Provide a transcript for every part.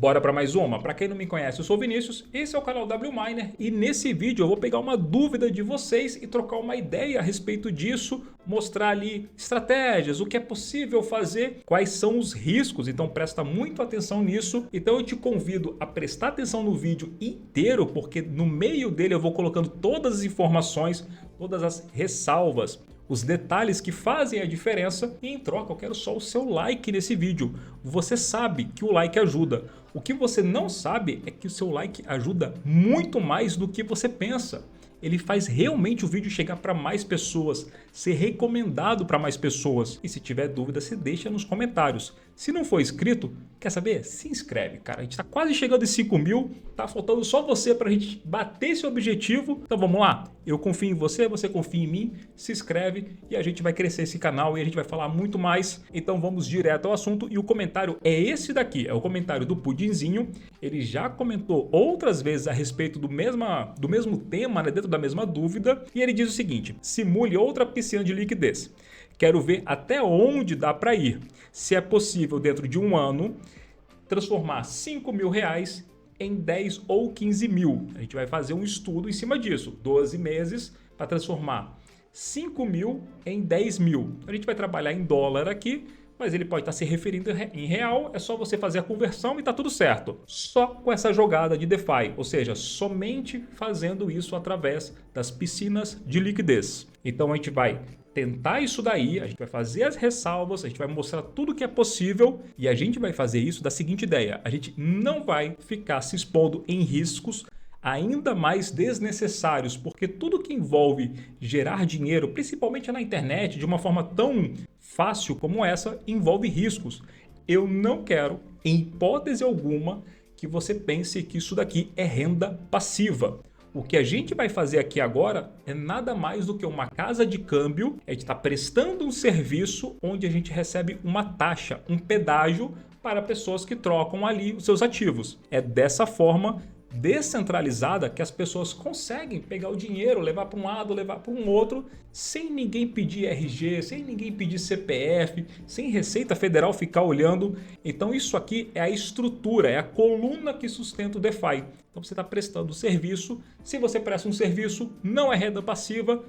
Bora para mais uma? Para quem não me conhece, eu sou o Vinícius, esse é o canal W Miner e nesse vídeo eu vou pegar uma dúvida de vocês e trocar uma ideia a respeito disso, mostrar ali estratégias, o que é possível fazer, quais são os riscos, então presta muito atenção nisso. Então eu te convido a prestar atenção no vídeo inteiro, porque no meio dele eu vou colocando todas as informações, todas as ressalvas, os detalhes que fazem a diferença e em troca eu quero só o seu like nesse vídeo. Você sabe que o like ajuda. O que você não sabe é que o seu like ajuda muito mais do que você pensa. Ele faz realmente o vídeo chegar para mais pessoas, ser recomendado para mais pessoas. E se tiver dúvida, você deixa nos comentários. Se não for inscrito, quer saber? Se inscreve, cara. A gente está quase chegando em 5 mil, tá faltando só você para a gente bater esse objetivo. Então vamos lá? Eu confio em você, você confia em mim, se inscreve e a gente vai crescer esse canal e a gente vai falar muito mais. Então vamos direto ao assunto e o comentário é esse daqui, é o comentário do Pudinzinho. Ele já comentou outras vezes a respeito do mesmo tema, né, dentro da mesma dúvida, e ele diz o seguinte: simule outra piscina de liquidez. Quero ver até onde dá para ir. Se é possível dentro de um ano transformar 5 mil reais em 10 ou 15 mil. A gente vai fazer um estudo em cima disso, 12 meses para transformar 5 mil em 10 mil. A gente vai trabalhar em dólar aqui, mas ele pode estar se referindo em real, é só você fazer a conversão e tá tudo certo. Só com essa jogada de DeFi, ou seja, somente fazendo isso através das piscinas de liquidez. Então a gente vai tentar isso daí, a gente vai fazer as ressalvas, a gente vai mostrar tudo que é possível e a gente vai fazer isso da seguinte ideia: a gente não vai ficar se expondo em riscos ainda mais desnecessários, porque tudo que envolve gerar dinheiro, principalmente na internet, de uma forma tão fácil como essa, envolve riscos. Eu não quero, em hipótese alguma, que você pense que isso daqui é renda passiva. O que a gente vai fazer aqui agora é nada mais do que uma casa de câmbio. A gente está prestando um serviço onde a gente recebe uma taxa, um pedágio para pessoas que trocam ali os seus ativos. É dessa forma descentralizada que as pessoas conseguem pegar o dinheiro, levar para um lado, levar para um outro, sem ninguém pedir RG, sem ninguém pedir CPF, sem Receita Federal ficar olhando. Então isso aqui é a estrutura, é a coluna que sustenta o DeFi. Então você está prestando serviço. Se você presta um serviço, não é renda passiva.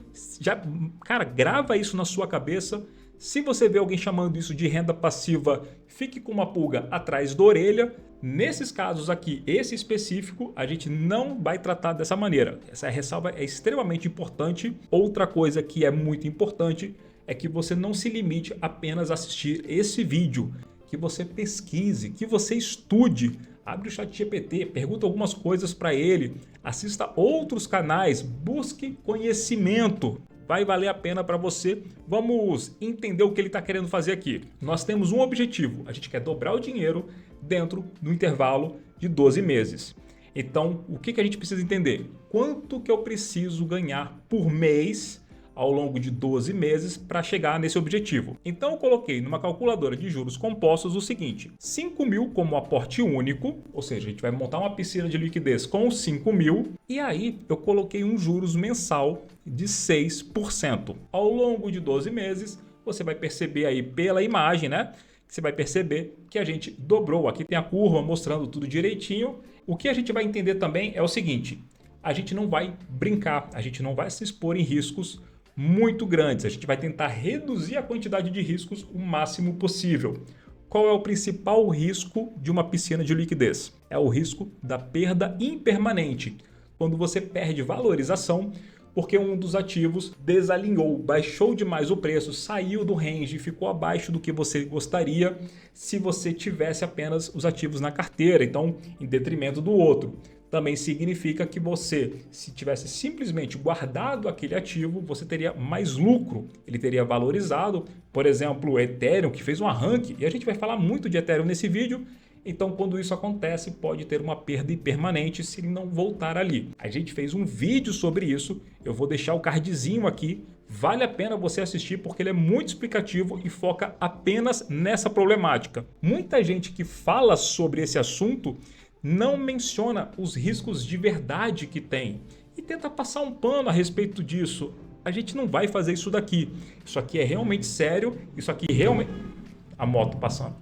Cara, grava isso na sua cabeça. Se você vê alguém chamando isso de renda passiva, fique com uma pulga atrás da orelha. Nesses casos aqui, esse específico, a gente não vai tratar dessa maneira. Essa ressalva é extremamente importante. Outra coisa que é muito importante é que você não se limite apenas a assistir esse vídeo, que você pesquise, que você estude. Abre o ChatGPT, pergunta algumas coisas para ele, assista outros canais, busque conhecimento. Vai valer a pena para você. Vamos entender o que ele está querendo fazer aqui. Nós temos um objetivo, a gente quer dobrar o dinheiro dentro do intervalo de 12 meses. Então, o que a gente precisa entender? Quanto que eu preciso ganhar por mês ao longo de 12 meses para chegar nesse objetivo? Então eu coloquei numa calculadora de juros compostos o seguinte: 5 mil como aporte único, ou seja, a gente vai montar uma piscina de liquidez com 5 mil, e aí eu coloquei um juros mensal de 6%. Ao longo de 12 meses, você vai perceber aí pela imagem, né? Você vai perceber que a gente dobrou. Aqui tem a curva mostrando tudo direitinho. O que a gente vai entender também é o seguinte: a gente não vai brincar, a gente não vai se expor em riscos muito grandes. A gente vai tentar reduzir a quantidade de riscos o máximo possível. Qual é o principal risco de uma piscina de liquidez? É o risco da perda impermanente. Quando você perde valorização porque um dos ativos desalinhou, baixou demais o preço, saiu do range, ficou abaixo do que você gostaria se você tivesse apenas os ativos na carteira, então em detrimento do outro. Também significa que você, se tivesse simplesmente guardado aquele ativo, você teria mais lucro, ele teria valorizado. Por exemplo, o Ethereum, que fez um arranque, e a gente vai falar muito de Ethereum nesse vídeo. Então, quando isso acontece, pode ter uma perda impermanente se ele não voltar ali. A gente fez um vídeo sobre isso, eu vou deixar o cardzinho aqui. Vale a pena você assistir porque ele é muito explicativo e foca apenas nessa problemática. Muita gente que fala sobre esse assunto não menciona os riscos de verdade que tem e tenta passar um pano a respeito disso. A gente não vai fazer isso daqui. Isso aqui é realmente sério, isso aqui realmente... A moto passando.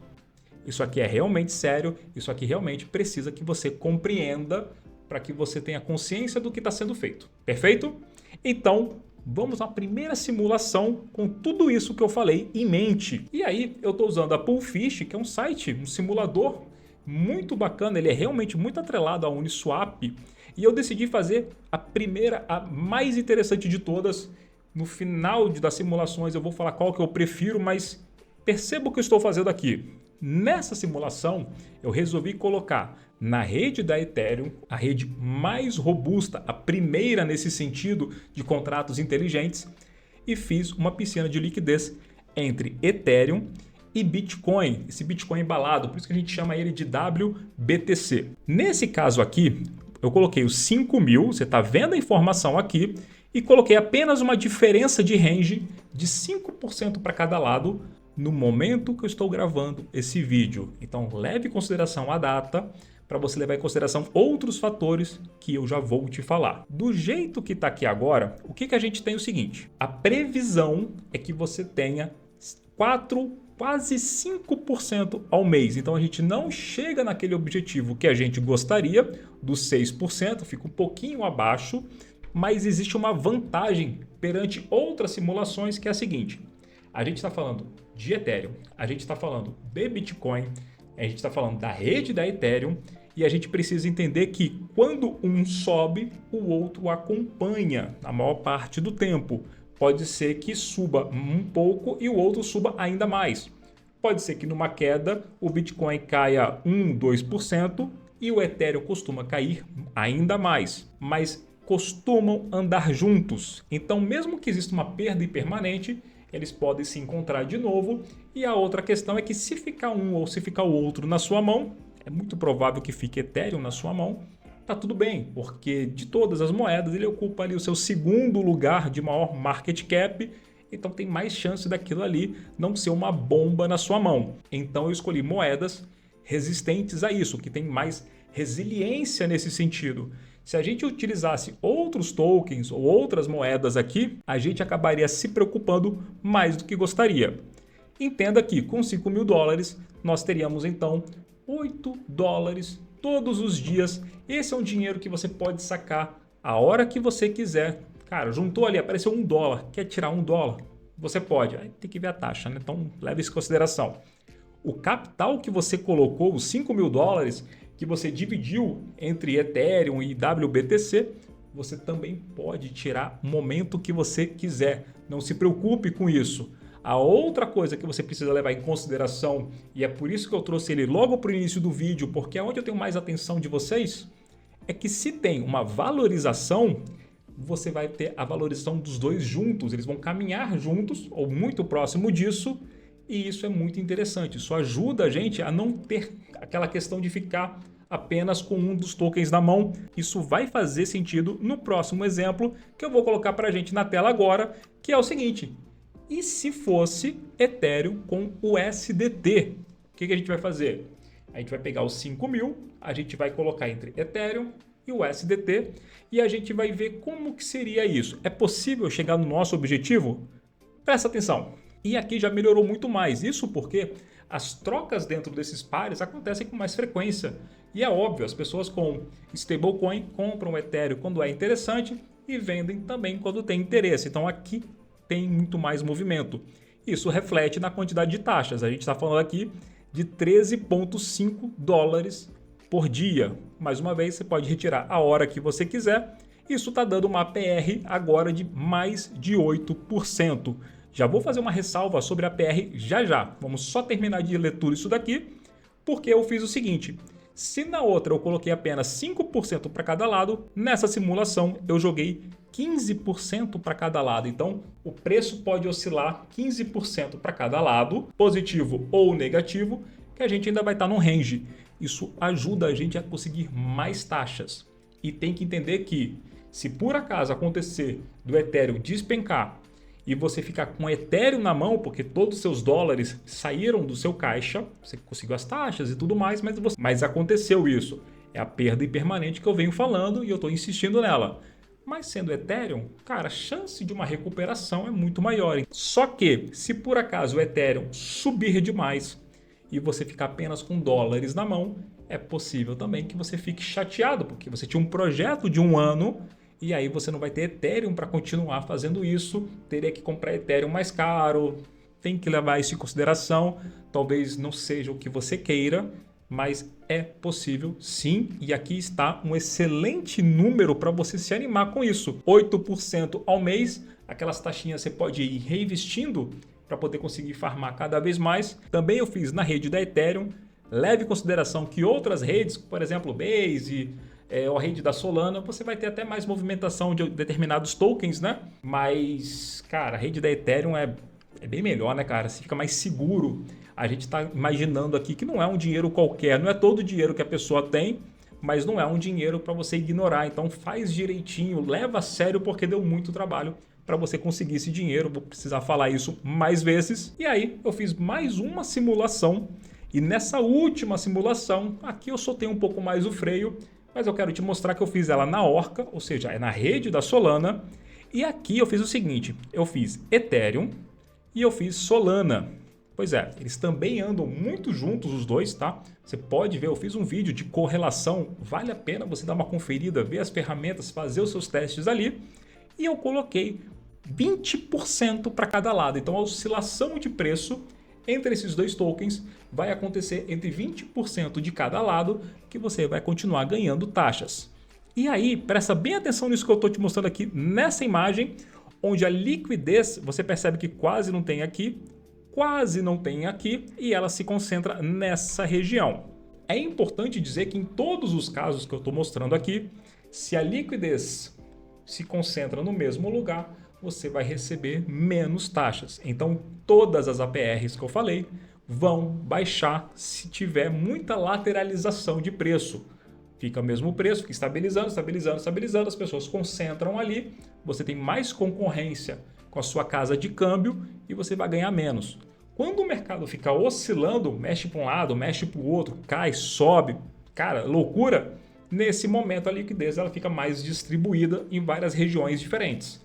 Isso aqui é realmente sério, isso aqui realmente precisa que você compreenda para que você tenha consciência do que está sendo feito. Perfeito? Então, vamos à primeira simulação com tudo isso que eu falei em mente. E aí, eu estou usando a Poolfish, que é um site, um simulador muito bacana, ele é realmente muito atrelado à Uniswap. E eu decidi fazer a primeira, a mais interessante de todas. No final das simulações eu vou falar qual que eu prefiro, mas perceba o que eu estou fazendo aqui. Nessa simulação, eu resolvi colocar na rede da Ethereum, a rede mais robusta, a primeira nesse sentido de contratos inteligentes, e fiz uma piscina de liquidez entre Ethereum e Bitcoin, esse Bitcoin embalado, por isso que a gente chama ele de WBTC. Nesse caso aqui, eu coloquei os 5.000, você está vendo a informação aqui, e coloquei apenas uma diferença de range de 5% para cada lado no momento que eu estou gravando esse vídeo. Então leve em consideração a data, para você levar em consideração outros fatores que eu já vou te falar. Do jeito que está aqui agora, o que a gente tem é o seguinte, a previsão é que você tenha quase 5% ao mês. Então a gente não chega naquele objetivo que a gente gostaria, dos 6%, fica um pouquinho abaixo, mas existe uma vantagem perante outras simulações que é a seguinte, a gente está falando de Ethereum, a gente está falando de Bitcoin, a gente está falando da rede da Ethereum e a gente precisa entender que quando um sobe, o outro acompanha na maior parte do tempo. Pode ser que suba um pouco e o outro suba ainda mais. Pode ser que numa queda o Bitcoin caia 1, 2% e o Ethereum costuma cair ainda mais. Mas costumam andar juntos. Então, mesmo que exista uma perda impermanente, eles podem se encontrar de novo. E a outra questão é que se ficar um ou se ficar o outro na sua mão, é muito provável que fique Ethereum na sua mão, tá tudo bem, porque de todas as moedas ele ocupa ali o seu segundo lugar de maior market cap, então tem mais chance daquilo ali não ser uma bomba na sua mão. Então eu escolhi moedas resistentes a isso, que tem mais resiliência nesse sentido. Se a gente utilizasse outros tokens ou outras moedas aqui, a gente acabaria se preocupando mais do que gostaria. Entenda que com $5.000 nós teríamos então $8 todos os dias. Esse é um dinheiro que você pode sacar a hora que você quiser. Cara, juntou ali, apareceu $1. Quer tirar $1? Você pode. Aí tem que ver a taxa, né? Então leve isso em consideração. O capital que você colocou, os $5.000, que você dividiu entre Ethereum e WBTC, você também pode tirar o momento que você quiser. Não se preocupe com isso. A outra coisa que você precisa levar em consideração, e é por isso que eu trouxe ele logo para o início do vídeo, porque é onde eu tenho mais atenção de vocês, é que se tem uma valorização, você vai ter a valorização dos dois juntos. Eles vão caminhar juntos ou muito próximo disso, e isso é muito interessante. Isso ajuda a gente a não ter aquela questão de ficar apenas com um dos tokens na mão. Isso vai fazer sentido no próximo exemplo que eu vou colocar para a gente na tela agora, que é o seguinte. E se fosse Ethereum com USDT? O que a gente vai fazer? A gente vai pegar os 5.000, a gente vai colocar entre Ethereum e USDT e a gente vai ver como que seria isso. É possível chegar no nosso objetivo? Presta atenção. E aqui já melhorou muito mais. Isso porque as trocas dentro desses pares acontecem com mais frequência. E é óbvio, as pessoas com stablecoin compram Ethereum quando é interessante e vendem também quando tem interesse. Então aqui tem muito mais movimento. Isso reflete na quantidade de taxas. A gente está falando aqui de $13,5 por dia. Mais uma vez, você pode retirar a hora que você quiser. Isso está dando uma APR agora de mais de 8%. Já vou fazer uma ressalva sobre a APR já. Vamos só terminar de ler tudo isso daqui, porque eu fiz o seguinte. Se na outra eu coloquei apenas 5% para cada lado, nessa simulação eu joguei 15% para cada lado. Então, o preço pode oscilar 15% para cada lado, positivo ou negativo, que a gente ainda vai estar num range. Isso ajuda a gente a conseguir mais taxas. E tem que entender que, se por acaso acontecer do Ethereum despencar e você ficar com o Ethereum na mão, porque todos os seus dólares saíram do seu caixa, você conseguiu as taxas e tudo mais, mas aconteceu isso. É a perda impermanente que eu venho falando e eu estou insistindo nela. Mas sendo Ethereum, cara, a chance de uma recuperação é muito maior. Só que, se por acaso o Ethereum subir demais e você ficar apenas com dólares na mão, é possível também que você fique chateado, porque você tinha um projeto de 1 ano e aí você não vai ter Ethereum para continuar fazendo isso, teria que comprar Ethereum mais caro, tem que levar isso em consideração, talvez não seja o que você queira, mas é possível sim, e aqui está um excelente número para você se animar com isso. 8% ao mês, aquelas taxinhas você pode ir reinvestindo para poder conseguir farmar cada vez mais. Também eu fiz na rede da Ethereum. Leve em consideração que outras redes, por exemplo, Base ou a rede da Solana, você vai ter até mais movimentação de determinados tokens, né? Mas, cara, a rede da Ethereum é bem melhor, né, cara? Você fica mais seguro. A gente está imaginando aqui que não é um dinheiro qualquer, não é todo o dinheiro que a pessoa tem, mas não é um dinheiro para você ignorar. Então faz direitinho, leva a sério porque deu muito trabalho para você conseguir esse dinheiro. Vou precisar falar isso mais vezes. E aí eu fiz mais uma simulação e nessa última simulação, aqui eu soltei um pouco mais o freio, mas eu quero te mostrar que eu fiz ela na Orca, ou seja, é na rede da Solana. E aqui eu fiz o seguinte, eu fiz Ethereum e eu fiz Solana. Pois é, eles também andam muito juntos os dois, tá? Você pode ver, eu fiz um vídeo de correlação, vale a pena você dar uma conferida, ver as ferramentas, fazer os seus testes ali. E eu coloquei 20% para cada lado, então a oscilação de preço entre esses dois tokens vai acontecer entre 20% de cada lado, que você vai continuar ganhando taxas. E aí, presta bem atenção nisso que eu estou te mostrando aqui nessa imagem, onde a liquidez, você percebe que quase não tem aqui, quase não tem aqui, e ela se concentra nessa região. É importante dizer que em todos os casos que eu estou mostrando aqui, se a liquidez se concentra no mesmo lugar, você vai receber menos taxas. Então, todas as APRs que eu falei vão baixar se tiver muita lateralização de preço. Fica o mesmo preço, fica estabilizando, estabilizando, estabilizando, as pessoas concentram ali, você tem mais concorrência com a sua casa de câmbio e você vai ganhar menos. Quando o mercado fica oscilando, mexe para um lado, mexe para o outro, cai, sobe, cara, loucura, nesse momento a liquidez ela fica mais distribuída em várias regiões diferentes.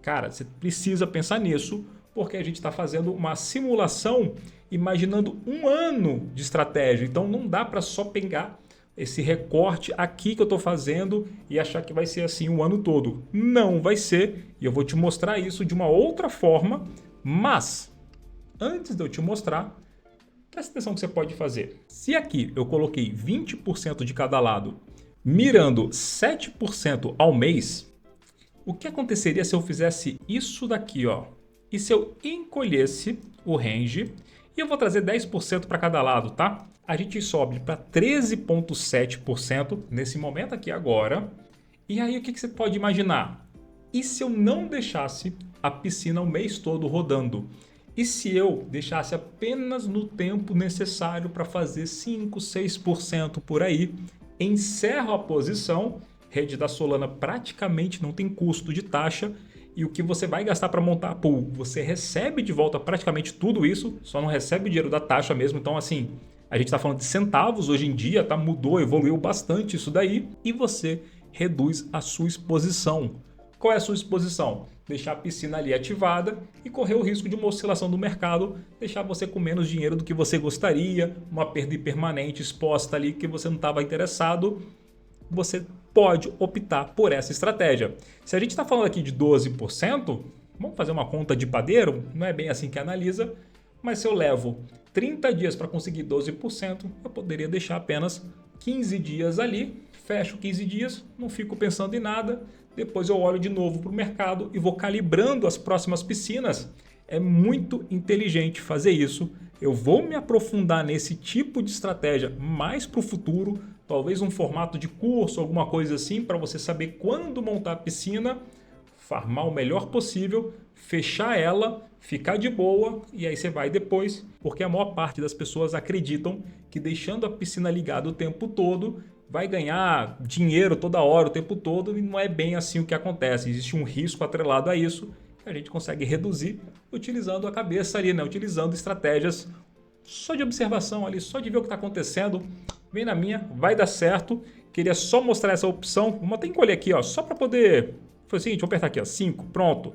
Cara, você precisa pensar nisso, porque a gente está fazendo uma simulação imaginando 1 ano de estratégia. Então não dá para só pegar esse recorte aqui que eu estou fazendo e achar que vai ser assim o ano todo. Não vai ser, e eu vou te mostrar isso de uma outra forma, mas antes de eu te mostrar, presta atenção no que você pode fazer. Se aqui eu coloquei 20% de cada lado, mirando 7% ao mês, o que aconteceria se eu fizesse isso daqui, ó? E se eu encolhesse o range, e eu vou trazer 10% para cada lado, tá? A gente sobe para 13,7% nesse momento aqui agora. E aí o que você pode imaginar? E se eu não deixasse a piscina o mês todo rodando? E se eu deixasse apenas no tempo necessário para fazer 5, 6% por aí? Encerro a posição. Rede da Solana praticamente não tem custo de taxa e o que você vai gastar para montar a pool, você recebe de volta praticamente tudo isso, só não recebe o dinheiro da taxa mesmo. Então assim, a gente está falando de centavos hoje em dia, tá? Mudou, evoluiu bastante isso daí e você reduz a sua exposição. Qual é a sua exposição? Deixar a piscina ali ativada e correr o risco de uma oscilação do mercado, deixar você com menos dinheiro do que você gostaria, uma perda permanente exposta ali que você não estava interessado. Você pode optar por essa estratégia. Se a gente está falando aqui de 12%, vamos fazer uma conta de padeiro, não é bem assim que analisa, mas se eu levo 30 dias para conseguir 12%, eu poderia deixar apenas 15 dias ali, fecho 15 dias, não fico pensando em nada, depois eu olho de novo para o mercado e vou calibrando as próximas piscinas. É muito inteligente fazer isso. Eu vou me aprofundar nesse tipo de estratégia mais para o futuro, talvez um formato de curso, alguma coisa assim, para você saber quando montar a piscina, farmar o melhor possível, fechar ela, ficar de boa e aí você vai depois, porque a maior parte das pessoas acreditam que deixando a piscina ligada o tempo todo vai ganhar dinheiro toda hora, o tempo todo, e não é bem assim o que acontece. Existe um risco atrelado a isso que a gente consegue reduzir utilizando a cabeça ali, né? Utilizando estratégias só de observação ali, só de ver o que está acontecendo. Vem na minha, vai dar certo. Queria só mostrar essa opção. Vamos até encolher aqui, ó, só para poder... Foi o seguinte, vou apertar aqui, ó, 5, pronto.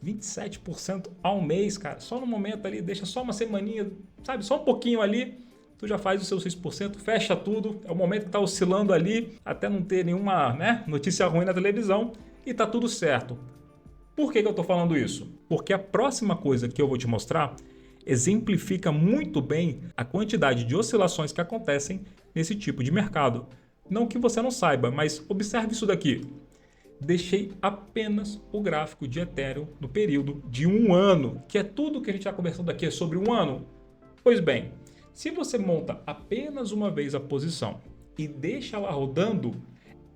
27% ao mês, cara. Só no momento ali, deixa só uma semaninha, sabe? Só um pouquinho ali, tu já faz o seu 6%, fecha tudo. É o momento que tá oscilando ali, até não ter nenhuma, né, notícia ruim na televisão e tá tudo certo. Por que eu tô falando isso? Porque a próxima coisa que eu vou te mostrar exemplifica muito bem a quantidade de oscilações que acontecem nesse tipo de mercado. Não que você não saiba, mas observe isso daqui. Deixei apenas o gráfico de Ethereum no período de um ano, que é tudo que a gente está conversando aqui, é sobre um ano. Pois bem, se você monta apenas uma vez a posição e deixa ela rodando,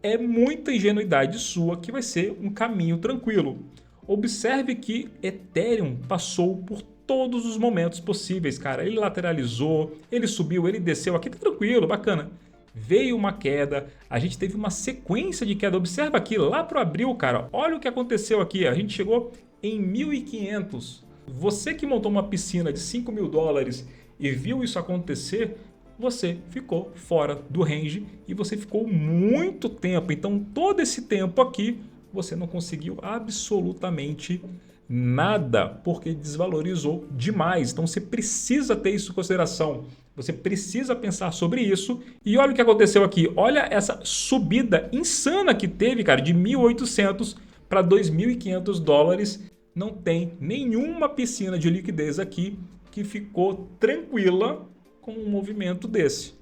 é muita ingenuidade sua que vai ser um caminho tranquilo. Observe que Ethereum passou por todos os momentos possíveis, cara. Ele lateralizou, ele subiu, ele desceu, aqui tá tranquilo, bacana. Veio uma queda, a gente teve uma sequência de queda. Observa aqui, lá para o abril, cara, olha o que aconteceu aqui. A gente chegou em 1.500. Você que montou uma piscina de 5 mil dólares e viu isso acontecer, você ficou fora do range e você ficou muito tempo. Então, todo esse tempo aqui, você não conseguiu absolutamente nada, porque desvalorizou demais. Então, você precisa ter isso em consideração. Você precisa pensar sobre isso. E olha o que aconteceu aqui. Olha essa subida insana que teve, cara, de 1.800 para 2.500 dólares. Não tem nenhuma piscina de liquidez aqui que ficou tranquila com um movimento desse.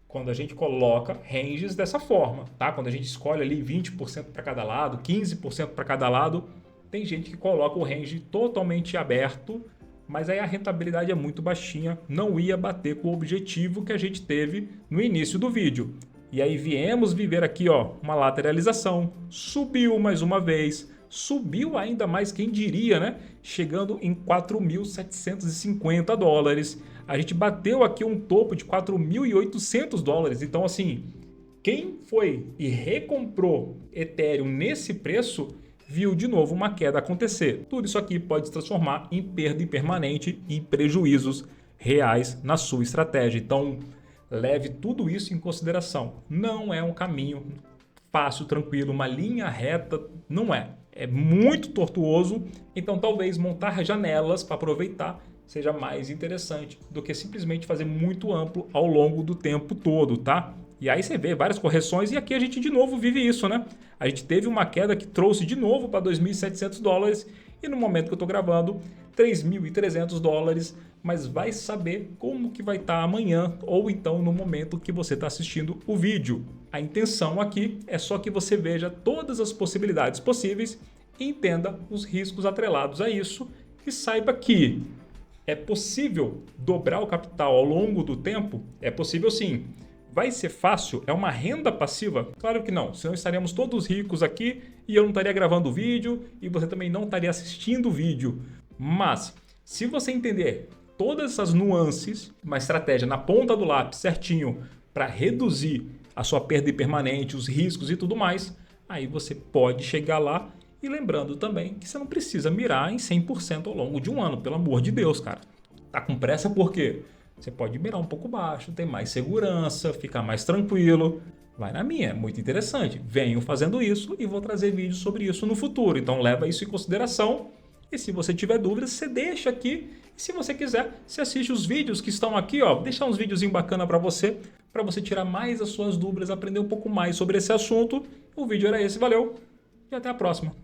Quando a gente coloca ranges dessa forma, tá? Quando a gente escolhe ali 20% para cada lado, 15% para cada lado, tem gente que coloca o range totalmente aberto, mas aí a rentabilidade é muito baixinha, não ia bater com o objetivo que a gente teve no início do vídeo. E aí viemos viver aqui, ó, uma lateralização, subiu mais uma vez, subiu ainda mais, quem diria, né? Chegando em 4.750 dólares. A gente bateu aqui um topo de 4.800 dólares. Então, assim, quem foi e recomprou Ethereum nesse preço viu de novo uma queda acontecer. Tudo isso aqui pode se transformar em perda permanente e prejuízos reais na sua estratégia. Então, leve tudo isso em consideração. Não é um caminho fácil, tranquilo, uma linha reta, não é. É muito tortuoso, então talvez montar janelas para aproveitar seja mais interessante do que simplesmente fazer muito amplo ao longo do tempo todo, tá? E aí você vê várias correções e aqui a gente de novo vive isso, né? A gente teve uma queda que trouxe de novo para 2.700 dólares e no momento que eu estou gravando, 3.300 dólares, mas vai saber como que vai estar amanhã ou então no momento que você está assistindo o vídeo. A intenção aqui é só que você veja todas as possibilidades possíveis e entenda os riscos atrelados a isso e saiba que é possível dobrar o capital ao longo do tempo? É possível sim. Vai ser fácil? É uma renda passiva? Claro que não, senão estaríamos todos ricos aqui e eu não estaria gravando o vídeo e você também não estaria assistindo o vídeo. Mas, se você entender todas essas nuances, uma estratégia na ponta do lápis certinho para reduzir a sua perda permanente, os riscos e tudo mais, aí você pode chegar lá. E lembrando também que você não precisa mirar em 100% ao longo de um ano, pelo amor de Deus, cara. Tá com pressa por quê? Você pode mirar um pouco baixo, ter mais segurança, ficar mais tranquilo. Vai na minha, é muito interessante. Venho fazendo isso e vou trazer vídeos sobre isso no futuro. Então leva isso em consideração. E se você tiver dúvidas, você deixa aqui. E se você quiser, você assiste os vídeos que estão aqui, ó. Vou deixar uns videozinhos bacanas para você tirar mais as suas dúvidas, aprender um pouco mais sobre esse assunto. O vídeo era esse, valeu e até a próxima.